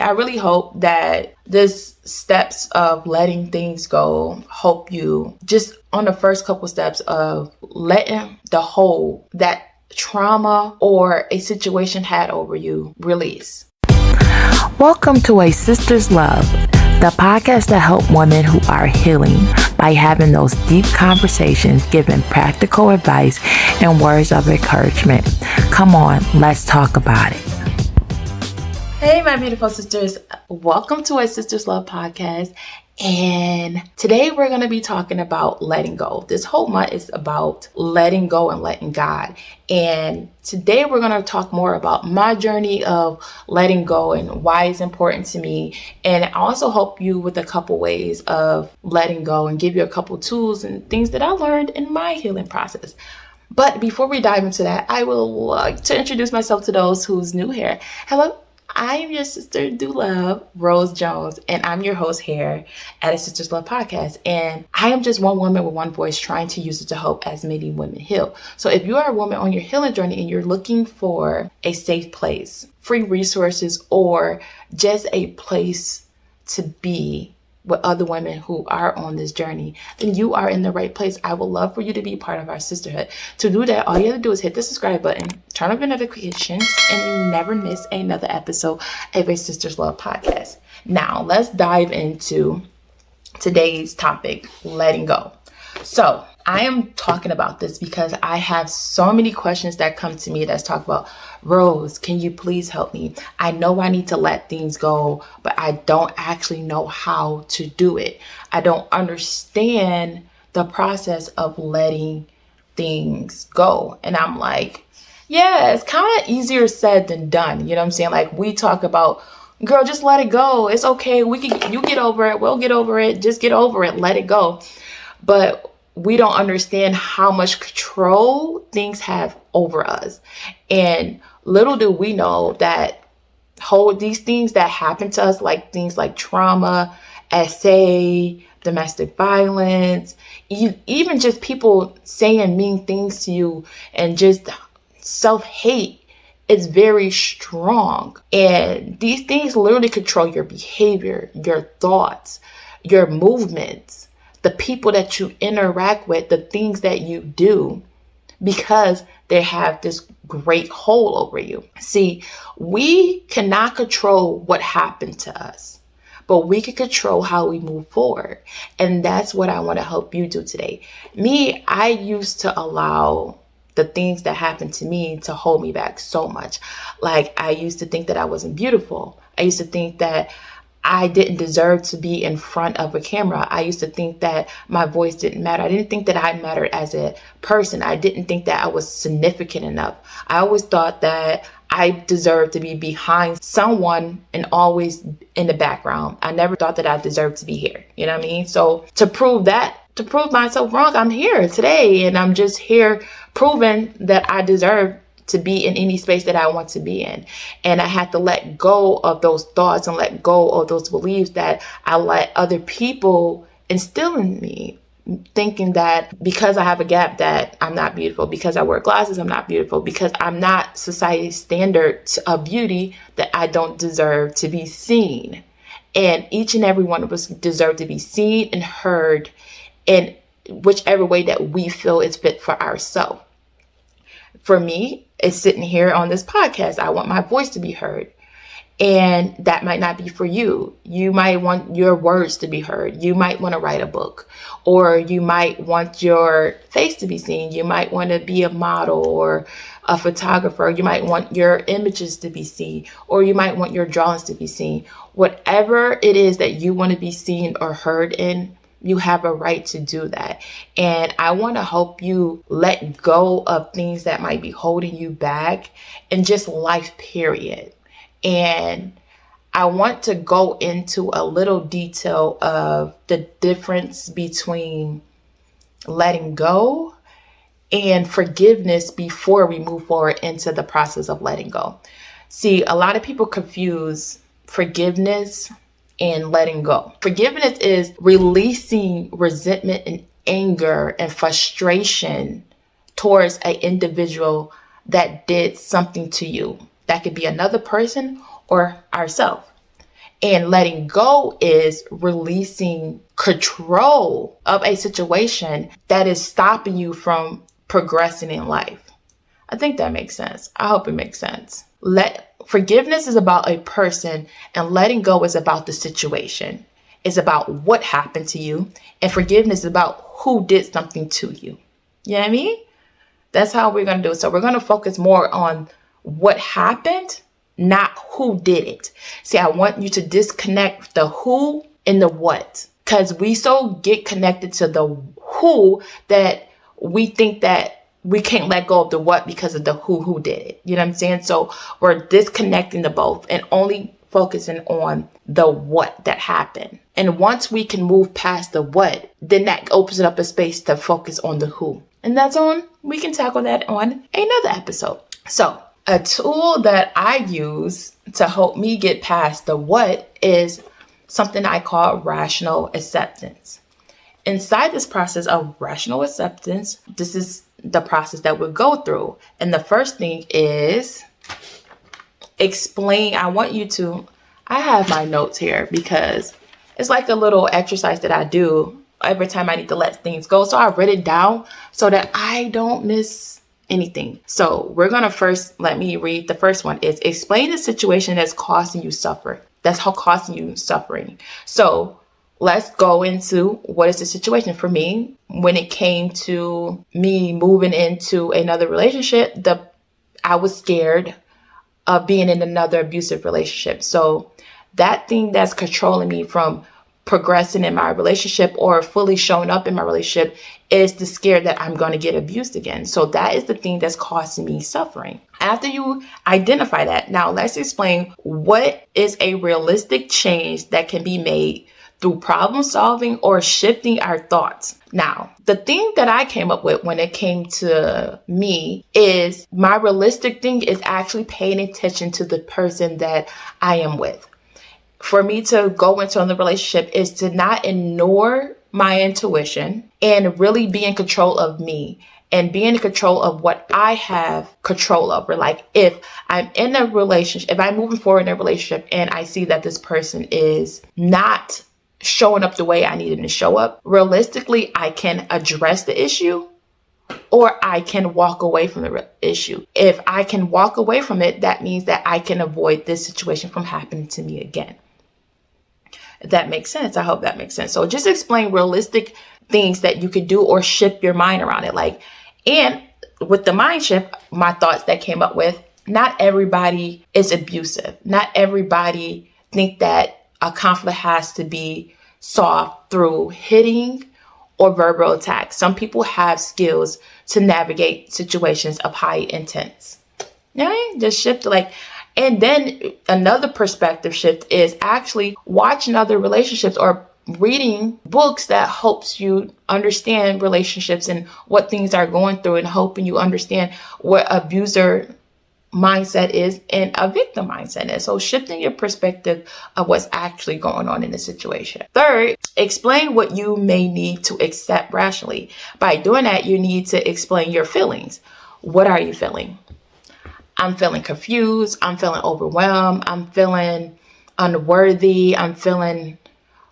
I really hope that this steps of letting things go help you just on the first couple steps of letting the hold that trauma or a situation had over you release. Welcome to A Sister's Love, the podcast that helps women who are healing by having those deep conversations, giving practical advice and words of encouragement. Come on, let's talk about it. Hey, my beautiful sisters. Welcome to A Sister's Love podcast. And today we're going to be talking about letting go. This whole month is about letting go and letting God. And today we're going to talk more about my journey of letting go and why it's important to me. And I also help you with a couple ways of letting go and give you a couple tools and things that I learned in my healing process. But before we dive into that, I would like to introduce myself to those who's new here. Hello. I am your sister, Do Love, Rose Jones, and I'm your host here at A Sister's Love podcast. And I am just one woman with one voice trying to use it to help as many women heal. So if you are a woman on your healing journey and you're looking for a safe place, free resources, or just a place to be with other women who are on this journey, then you are in the right place. I would love for you to be part of our sisterhood. To do that, all you have to do is hit the subscribe button, turn on your notifications, and you never miss another episode of A Sister's Love podcast. Now, let's dive into today's topic, letting go. So I am talking about this because I have so many questions that come to me that's talk about, Rose, can you please help me? I know I need to let things go, but I don't actually know how to do it. I don't understand the process of letting things go. And I'm like, yeah, it's kind of easier said than done. You know what I'm saying? Like we talk about, girl, just let it go. It's okay. You get over it. We'll get over it. Just get over it. Let it go. But we don't understand how much control things have over us. And little do we know that these things that happen to us, like things like trauma, SA, domestic violence, even just people saying mean things to you and just self-hate is very strong. And these things literally control your behavior, your thoughts, your movements, the people that you interact with, the things that you do, because they have this great hold over you. See, we cannot control what happened to us, but we can control how we move forward. And that's what I want to help you do today. Me, I used to allow the things that happened to me to hold me back so much. Like I used to think that I wasn't beautiful. I used to think that I didn't deserve to be in front of a camera. I used to think that my voice didn't matter. I didn't think that I mattered as a person. I didn't think that I was significant enough. I always thought that I deserved to be behind someone and always in the background. I never thought that I deserved to be here. You know what I mean? So to prove myself wrong, I'm here today, and I'm just here proving that I deserve to be in any space that I want to be in. And I had to let go of those thoughts and let go of those beliefs that I let other people instill in me, thinking that because I have a gap that I'm not beautiful, because I wear glasses, I'm not beautiful, because I'm not society's standard of beauty, that I don't deserve to be seen. And each and every one of us deserve to be seen and heard in whichever way that we feel is fit for ourselves. For me, it's sitting here on this podcast. I want my voice to be heard. And that might not be for you. You might want your words to be heard. You might want to write a book, or you might want your face to be seen. You might want to be a model or a photographer. You might want your images to be seen, or you might want your drawings to be seen. Whatever it is that you want to be seen or heard in, you have a right to do that. And I want to help you let go of things that might be holding you back in just life, period. And I want to go into a little detail of the difference between letting go and forgiveness before we move forward into the process of letting go. See, a lot of people confuse forgiveness and letting go. Forgiveness is releasing resentment and anger and frustration towards an individual that did something to you. That could be another person or ourselves. And letting go is releasing control of a situation that is stopping you from progressing in life. I think that makes sense. I hope it makes sense. Forgiveness is about a person, and letting go is about the situation. It's about what happened to you, and forgiveness is about who did something to you. You know what I mean? That's how we're going to do it. So we're going to focus more on what happened, not who did it. See, I want you to disconnect the who and the what, because we so get connected to the who that we think that we can't let go of the what because of the who did it. You know what I'm saying? So we're disconnecting the both and only focusing on the what that happened. And once we can move past the what, then that opens up a space to focus on the who. And we can tackle that on another episode. So a tool that I use to help me get past the what is something I call rational acceptance. Inside this process of rational acceptance, this is the process that we'll go through. And the first thing is explain. I have my notes here because it's like a little exercise that I do every time I need to let things go. So I write it down so that I don't miss anything. So we're going to let me read the first one is explain the situation that's causing you suffer. That's how causing you suffering. So let's go into what is the situation for me. When it came to me moving into another relationship, I was scared of being in another abusive relationship. So that thing that's controlling me from progressing in my relationship or fully showing up in my relationship is the scare that I'm going to get abused again. So that is the thing that's causing me suffering. After you identify that, now let's explain what is a realistic change that can be made through problem solving or shifting our thoughts. Now, the thing that I came up with when it came to me is my realistic thing is actually paying attention to the person that I am with. For me to go into another relationship is to not ignore my intuition and really be in control of me and be in control of what I have control over. Like if I'm in a relationship, if I'm moving forward in a relationship and I see that this person is not showing up the way I need him to show up, realistically, I can address the issue or I can walk away from the issue. If I can walk away from it, that means that I can avoid this situation from happening to me again. If that makes sense. I hope that makes sense. So just explain realistic things that you could do or shift your mind around it. And with the mind shift, my thoughts that came up with, not everybody is abusive. Not everybody think that a conflict has to be solved through hitting or verbal attack. Some people have skills to navigate situations of high intense. Just shift and then another perspective shift is actually watching other relationships or reading books that helps you understand relationships and what things are going through and helping you understand what abuser mindset is and a victim mindset is. So shifting your perspective of what's actually going on in the situation. Third, explain what you may need to accept rationally. By doing that, you need to explain your feelings. What are you feeling? I'm feeling confused. I'm feeling overwhelmed. I'm feeling unworthy. I'm feeling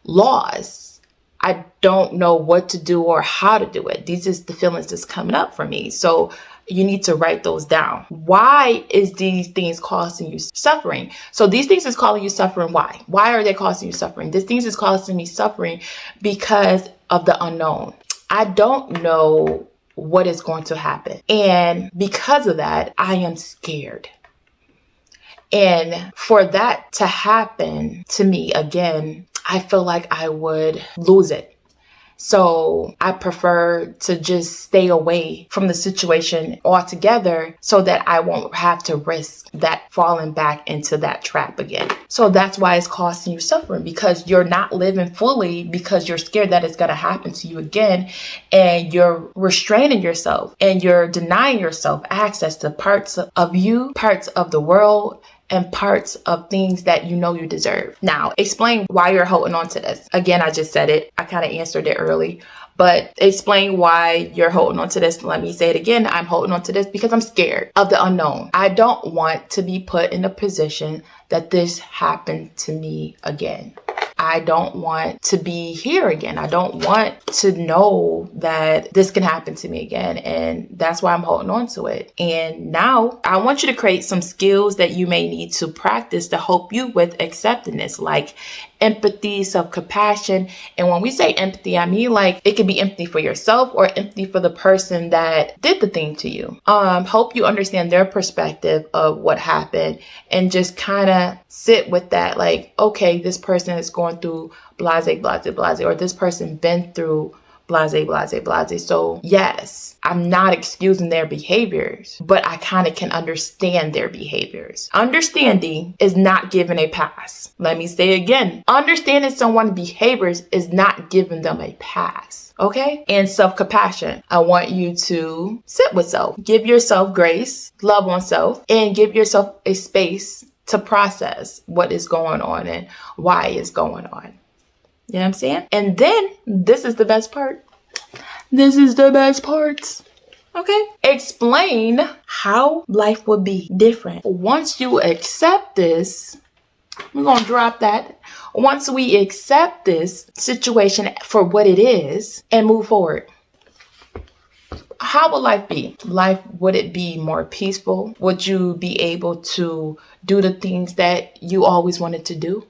lost. I don't know what to do or how to do it. These is the feelings that's coming up for me. So you need to write those down. Why is these things causing you suffering? So these things is causing you suffering. Why? Why are they causing you suffering? These things is causing me suffering because of the unknown. I don't know what is going to happen. And because of that, I am scared. And for that to happen to me again, I feel like I would lose it. So I prefer to just stay away from the situation altogether so that I won't have to risk that falling back into that trap again. So that's why it's causing you suffering, because you're not living fully because you're scared that it's going to happen to you again. And you're restraining yourself and you're denying yourself access to parts of you, parts of the world, and parts of things that you know you deserve. Now, explain why you're holding on to this. Again, I just said it. I kind of answered it early, but explain why you're holding on to this. Let me say it again. I'm holding on to this because I'm scared of the unknown. I don't want to be put in a position that this happened to me again. I don't want to be here again. I don't want to know that this can happen to me again. And that's why I'm holding on to it. And now I want you to create some skills that you may need to practice to help you with accepting this, like empathy, self-compassion. And when we say empathy, I mean like it could be empathy for yourself or empathy for the person that did the thing to you. Help you understand their perspective of what happened and just kind of sit with that. Like, okay, this person is going through blase, blase, blase, or this person been through blase, blase, blase. So yes, I'm not excusing their behaviors, but I kind of can understand their behaviors. Understanding is not giving a pass. Let me say again, understanding someone's behaviors is not giving them a pass. Okay? And self-compassion. I want you to sit with self. Give yourself grace, love on self, and give yourself a space to process what is going on and why it's going on. You know what I'm saying? And then this is the best part. This is the best part. Okay. Explain how life would be different. Once you accept this, we're going to drop that. Once we accept this situation for what it is and move forward, how will life be? Would it be more peaceful? Would you be able to do the things that you always wanted to do?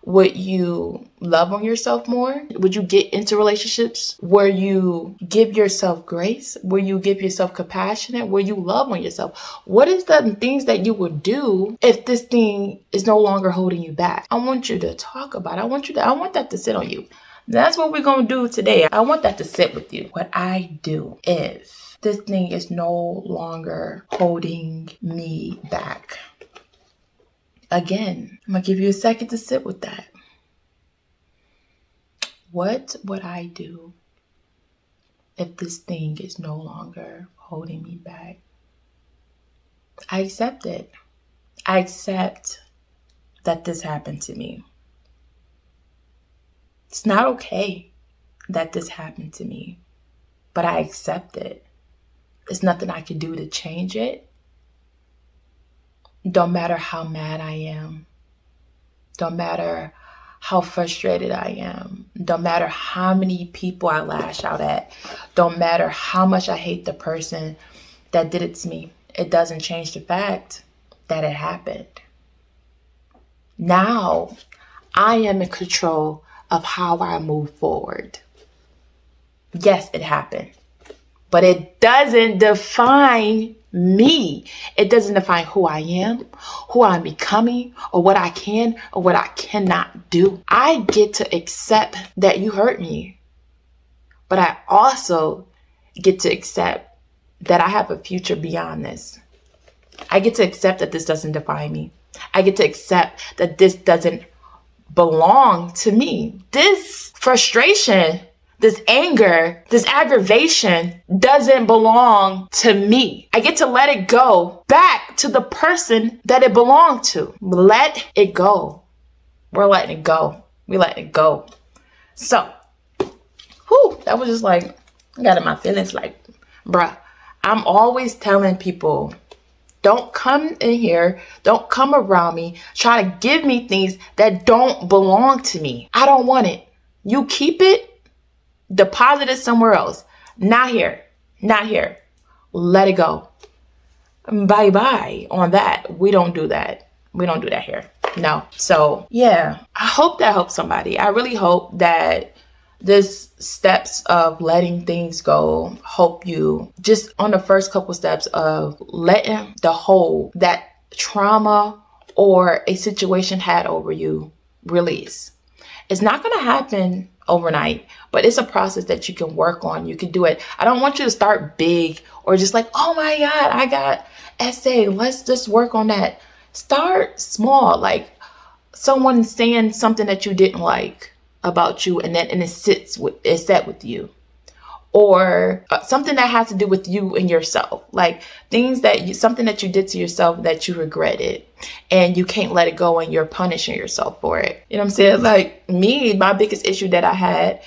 Would you love on yourself more? Would you get into relationships where you give yourself grace? Where you give yourself compassion? Where you love on yourself? What is the things that you would do if this thing is no longer holding you back? I want you to talk about it. I want that to sit on you. That's what we're going to do today. I want that to sit with you. What I do if this thing is no longer holding me back. Again, I'm going to give you a second to sit with that. What would I do if this thing is no longer holding me back? I accept it. I accept that this happened to me. It's not okay that this happened to me, but I accept it. There's nothing I can do to change it. Don't matter how mad I am. Don't matter how frustrated I am. Don't matter how many people I lash out at. Don't matter how much I hate the person that did it to me. It doesn't change the fact that it happened. Now, I am in control of how I move forward. Yes, it happened, but it doesn't define me. It doesn't define who I am, who I'm becoming, or what I can or what I cannot do. I get to accept that you hurt me, but I also get to accept that I have a future beyond this. I get to accept that this doesn't define me. I get to accept that this doesn't belong to me. This frustration, this anger, this aggravation doesn't belong to me. I get to let it go back to the person that it belonged to. Let it go. We're letting it go. We letting it go. So, that was just like, I got in my feelings like, bruh, I'm always telling people, don't come in here, don't come around me, try to give me things that don't belong to me. I don't want it. You keep it, deposit it somewhere else. Not here. Not here. Let it go. Bye-bye on that. We don't do that. We don't do that here. No. So, yeah. I hope that helps somebody. I really hope that this steps of letting things go help you just on the first couple steps of letting the hold that trauma or a situation had over you release. It's not going to happen overnight, but it's a process that you can work on. You can do it. I don't want you to start big or just like, oh my God, I got essay. Let's just work on that. Start small, like someone saying something that you didn't like about you and it sat with you. or something that has to do with you and yourself, like something that you did to yourself that you regretted and you can't let it go and you're punishing yourself for it. You know what I'm saying? Like me, my biggest issue that I had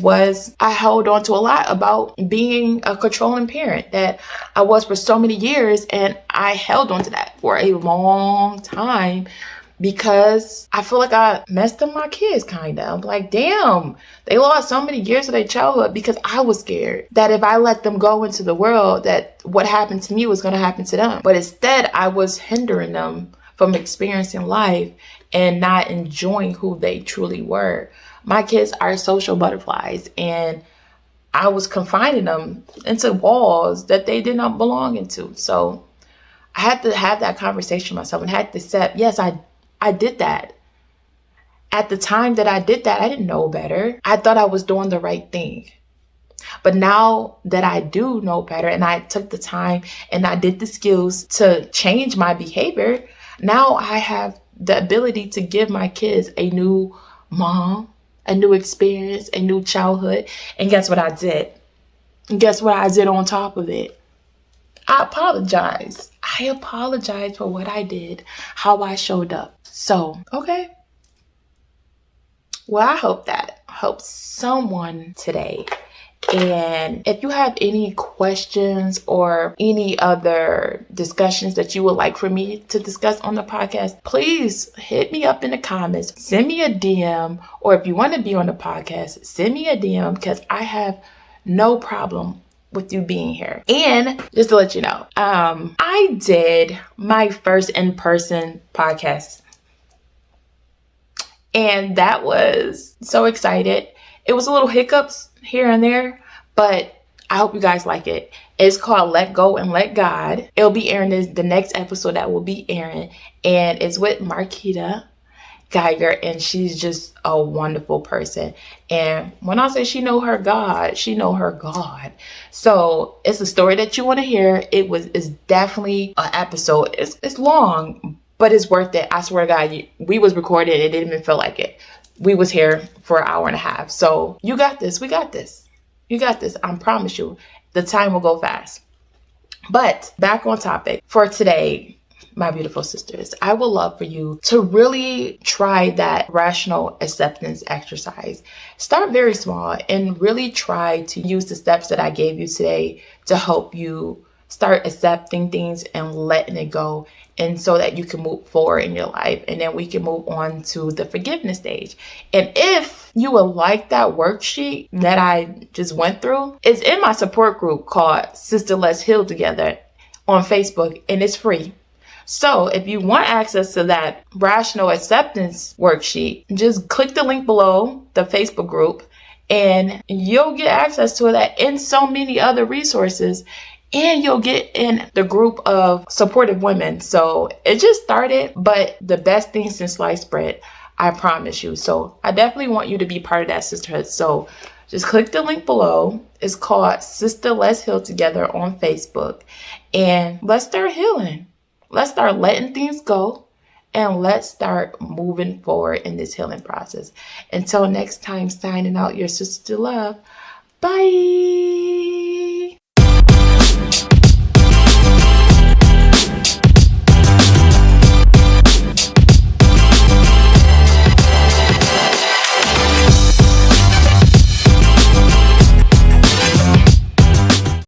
was I held on to a lot about being a controlling parent that I was for so many years, and I held on to that for a long time because I feel like I messed up my kids kind of. I'm like, damn, they lost so many years of their childhood because I was scared that if I let them go into the world, that what happened to me was going to happen to them. But instead, I was hindering them from experiencing life and not enjoying who they truly were. My kids are social butterflies, and I was confining them into walls that they did not belong into. So I had to have that conversation with myself and had to accept, yes, I did that. At the time that I did that, I didn't know better. I thought I was doing the right thing. But now that I do know better and I took the time and I did the skills to change my behavior, now I have the ability to give my kids a new mom, a new experience, a new childhood. And guess what I did? And guess what I did on top of it? I apologize. I apologize for what I did, how I showed up. So, okay. Well, I hope that helps someone today. And if you have any questions or any other discussions that you would like for me to discuss on the podcast, please hit me up in the comments. Send me a DM, or if you want to be on the podcast, send me a DM because I have no problem with you being here. And just to let you know, I did my first in-person podcast. And that was so excited. It was a little hiccups here and there, but I hope you guys like it. It's called Let Go and Let God. It'll be airing the next episode that will be airing. And it's with Marquita Geiger, and she's just a wonderful person. And when I say she know her God, she know her God. So it's a story that you want to hear. It's definitely an episode. It's long, but it's worth it. I swear to God, we was recording. It didn't even feel like it. We was here for an hour and a half. So you got this. We got this. You got this. I promise you. The time will go fast. But back on topic for today, my beautiful sisters, I would love for you to really try that rational acceptance exercise. Start very small and really try to use the steps that I gave you today to help you start accepting things and letting it go, and so that you can move forward in your life, and then we can move on to the forgiveness stage. And if you would like that worksheet that I just went through, it's in my support group called Sista, Let's Heal Together on Facebook, and it's free. So if you want access to that rational acceptance worksheet, just click the link below the Facebook group and you'll get access to that and so many other resources. And you'll get in the group of supportive women. So it just started, but the best thing since sliced bread, I promise you. So I definitely want you to be part of that sisterhood. So just click the link below. It's called Sista, Let's Heal Together on Facebook. And let's start healing. Let's start letting things go. And let's start moving forward in this healing process. Until next time, signing out, your sister love. Bye.